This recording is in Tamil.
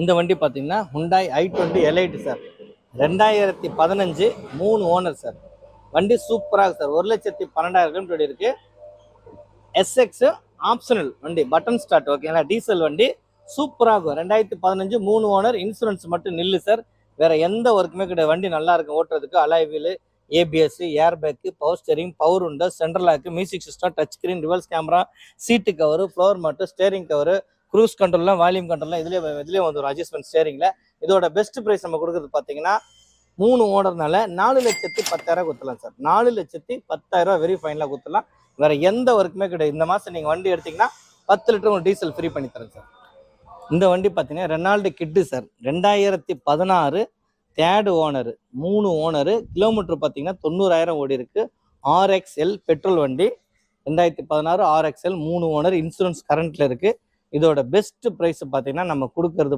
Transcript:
இந்த வண்டி பார்த்தீங்கன்னா Hyundai i20 elite sir. 2015 3 owner sir. வண்டி சூப்பராக சார். 1,12,000 கிலோமீட்டர் இருக்கு. எஸ்எக்ஸ் ஆப்ஷனல் வண்டி, பட்டன் ஸ்டார்ட். ஓகேங்களா, டீசல் வண்டி சூப்பராக இருக்கும். 2015 3 ஓனர். இன்சூரன்ஸ் மட்டும் நில்லு சார். வேற எந்த ஒர்க்குமே கிடையாது. வண்டி நல்லா இருக்கும் ஓட்டுறதுக்கு. Alloy wheel, ABS, air bag, power steering, power window, central lock, music system, touch screen, reverse camera, seat cover, floor mat, steering cover, cruise கண்ட்ரோல்லாம், வால்யூம் கண்ட்ரோல்லாம் இதுலேயே வந்துடும் அட்ஜஸ்ட்மெண்ட் ஸ்டேரிங்கில். இதோட பெஸ்ட் ப்ரைஸ் நம்ம கொடுக்குறது பார்த்தீங்கன்னா 3 ஓனர்னால 4,10,000 கொடுத்துலாம் சார். 4,10,000 வெரி ஃபைனலாக கொடுத்துலாம். வேற எந்த ஒர்க்குமே கிடையாது. இந்த மாதம் நீங்கள் வண்டி எடுத்தீங்கன்னா 10 லிட்டர் உங்களுக்கு டீசல் ஃப்ரீ பண்ணி தரேன் சார். இந்த வண்டி பார்த்தீங்கன்னா Renault Kwid sir. 2016 third owner, 3 owner. Kilometre பார்த்தீங்கன்னா 90,000 ஓடி இருக்கு. ஆர்எக்ஸ்எல் பெட்ரோல் வண்டி. 2016 ஆர்எக்ஸ்எல் 3 ஓனர். இன்சூரன்ஸ் கரண்ட்ல இருக்கு. இதோட பெஸ்ட் ப்ரைஸ் பார்த்தீங்கன்னா நம்ம கொடுக்கறது